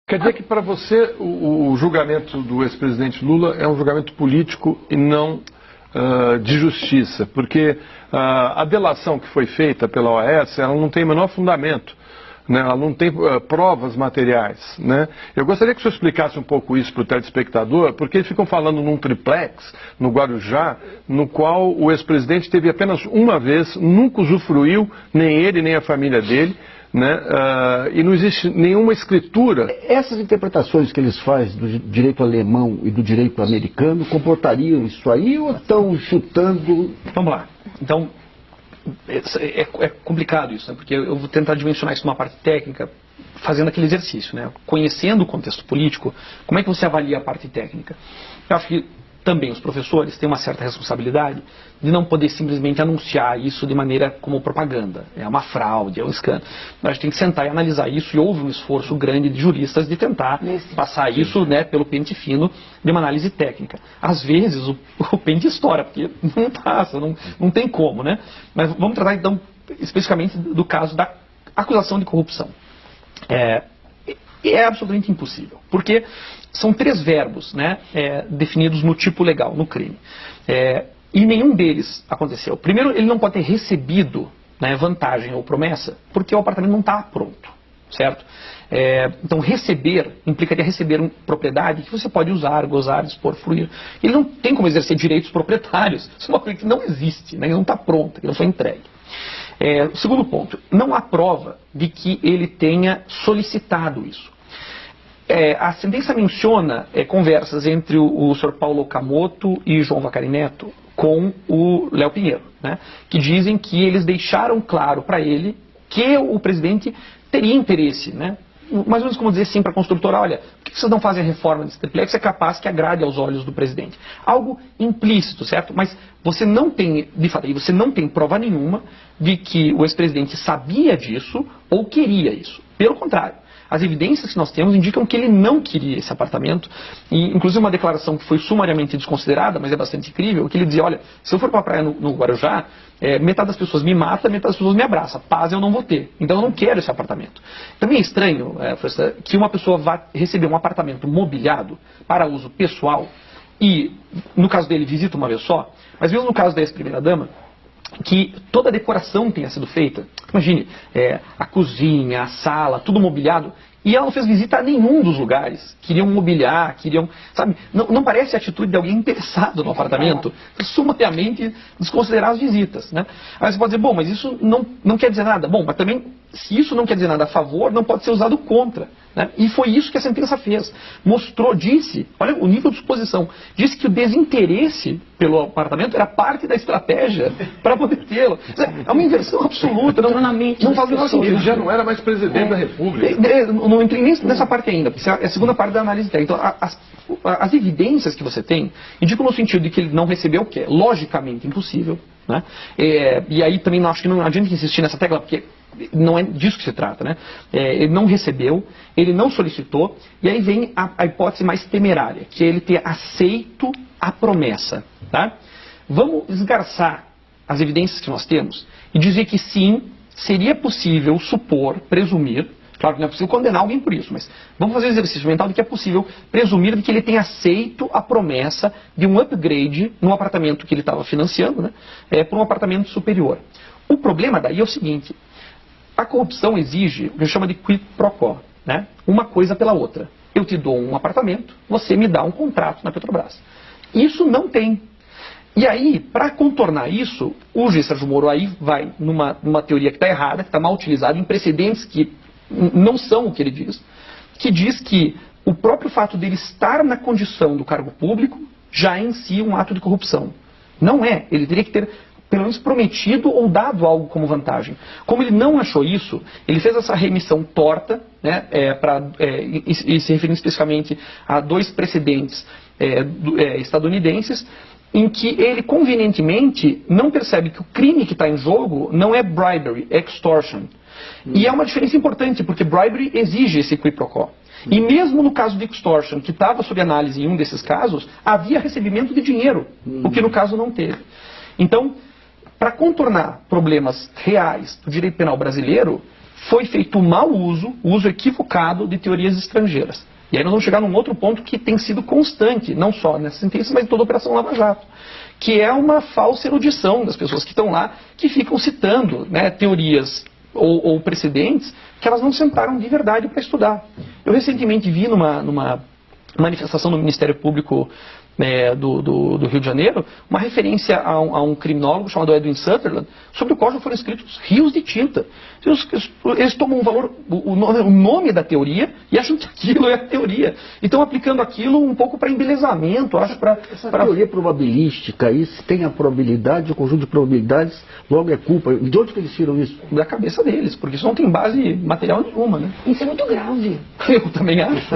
Quer dizer que para você o julgamento do ex-presidente Lula é um julgamento político e não de justiça, porque a delação que foi feita pela OAS, ela não tem o menor fundamento, né? Ela não tem provas materiais, né? Eu gostaria que o senhor explicasse um pouco isso para o telespectador, porque eles ficam falando num triplex, no Guarujá, no qual o ex-presidente teve apenas uma vez, nunca usufruiu, nem ele nem a família dele, né? E não existe nenhuma escritura. Essas interpretações que eles fazem do direito alemão e do direito americano comportariam isso aí ou estão chutando? Vamos lá. Então, é complicado isso, né? Porque eu vou tentar dimensionar isso numa parte técnica, fazendo aquele exercício, né? Conhecendo o contexto político, como é que você avalia a parte técnica? Eu acho que também os professores têm uma certa responsabilidade de não poder simplesmente anunciar isso de maneira como propaganda. É uma fraude, é um escândalo. A gente tem que sentar e analisar isso, e houve um esforço grande de juristas de tentar passar isso, né, pelo pente fino de uma análise técnica. Às vezes o pente estoura, porque não passa, não tem como, né? Mas vamos tratar então especificamente do caso da acusação de corrupção. É absolutamente impossível, porque são 3 verbos, né, definidos no tipo legal, no crime. E nenhum deles aconteceu. Primeiro, ele não pode ter recebido, né, vantagem ou promessa, porque o apartamento não está pronto, certo? Então, receber implicaria receber uma propriedade que você pode usar, gozar, dispor, fruir. Ele não tem como exercer direitos proprietários. Isso é uma coisa que não existe, né, não está pronta, não foi entregue. Segundo ponto, não há prova de que ele tenha solicitado isso. A sentença menciona conversas entre o Sr. Paulo Okamoto e João Vacari Neto com o Léo Pinheiro, né, que dizem que eles deixaram claro para ele que o presidente teria interesse, né, mais ou menos como dizer assim para a construtora: olha, por que vocês não fazem a reforma desse triplex? É capaz que agrade aos olhos do presidente. Algo implícito, certo? Mas você não tem, de fato, você não tem prova nenhuma de que o ex-presidente sabia disso ou queria isso. Pelo contrário, as evidências que nós temos indicam que ele não queria esse apartamento, e inclusive uma declaração que foi sumariamente desconsiderada, mas é bastante incrível, que ele dizia: olha, se eu for para a praia no Guarujá, metade das pessoas me mata, metade das pessoas me abraça, paz eu não vou ter, então eu não quero esse apartamento. Também é estranho, que uma pessoa vá receber um apartamento mobiliado para uso pessoal, e no caso dele visita uma vez só, mas mesmo no caso da ex-primeira-dama, que toda a decoração tenha sido feita. Imagine, a cozinha, a sala, tudo mobiliado, e ela não fez visita a nenhum dos lugares. Queriam mobiliar, sabe, não parece a atitude de alguém interessado no apartamento, sumariamente desconsiderar as visitas, né? Aí você pode dizer: bom, mas isso não quer dizer nada. Bom, mas também, se isso não quer dizer nada a favor, não pode ser usado contra, né? E foi isso que a sentença fez. Mostrou, disse, olha o nível de exposição, disse que o desinteresse pelo apartamento era parte da estratégia para poder tê-lo. É uma inversão absoluta, não faz o menor sentido. Ele já não era mais presidente da República. Não entrei nem nessa parte ainda, porque é a segunda parte da análise técnica. Então, as evidências que você tem indicam no sentido de que ele não recebeu o que é logicamente impossível, né? E aí também acho que não adianta insistir nessa tecla, porque não é disso que se trata, né? Ele não recebeu, ele não solicitou, e aí vem a hipótese mais temerária, que é ele ter aceito a promessa, tá? Vamos esgarçar as evidências que nós temos e dizer que sim, seria possível supor, presumir. Claro que não é possível condenar alguém por isso, mas vamos fazer o exercício mental de que é possível presumir de que ele tenha aceito a promessa de um upgrade no apartamento que ele estava financiando, né, para um apartamento superior. O problema daí é o seguinte: a corrupção exige o que chama de quid pro quo, né, uma coisa pela outra. Eu te dou um apartamento, você me dá um contrato na Petrobras. Isso não tem. E aí, para contornar isso, o juiz Sérgio Moro aí vai numa teoria que está errada, que está mal utilizada, em precedentes que não são o que ele diz, que diz que o próprio fato dele estar na condição do cargo público já é em si um ato de corrupção. Não é. Ele teria que ter pelo menos prometido ou dado algo como vantagem. Como ele não achou isso, ele fez essa remissão torta, né, e se referindo especificamente a 2 precedentes estadunidenses, em que ele convenientemente não percebe que o crime que está em jogo não é bribery, é extortion. E é uma diferença importante, porque bribery exige esse quid pro quo. E mesmo no caso de extortion, que estava sob análise em um desses casos, havia recebimento de dinheiro, o que no caso não teve. Então, para contornar problemas reais do direito penal brasileiro, foi feito mau uso, uso equivocado de teorias estrangeiras. E aí nós vamos chegar num outro ponto que tem sido constante, não só nessa sentença, mas em toda a Operação Lava Jato, que é uma falsa erudição das pessoas que estão lá, que ficam citando, né, teorias ou precedentes que elas não sentaram de verdade para estudar. Eu recentemente vi numa manifestação do Ministério Público do Rio de Janeiro, uma referência a um criminólogo chamado Edwin Sutherland, sobre o qual já foram escritos rios de tinta. Eles tomam o nome da teoria e acham que aquilo é a teoria. E estão aplicando aquilo um pouco para embelezamento, acho, Essa teoria probabilística aí, se tem a probabilidade, o conjunto de probabilidades, logo é culpa. De onde que eles tiram isso? Da cabeça deles, porque isso não tem base material nenhuma, né? Isso é muito grave. Eu também acho.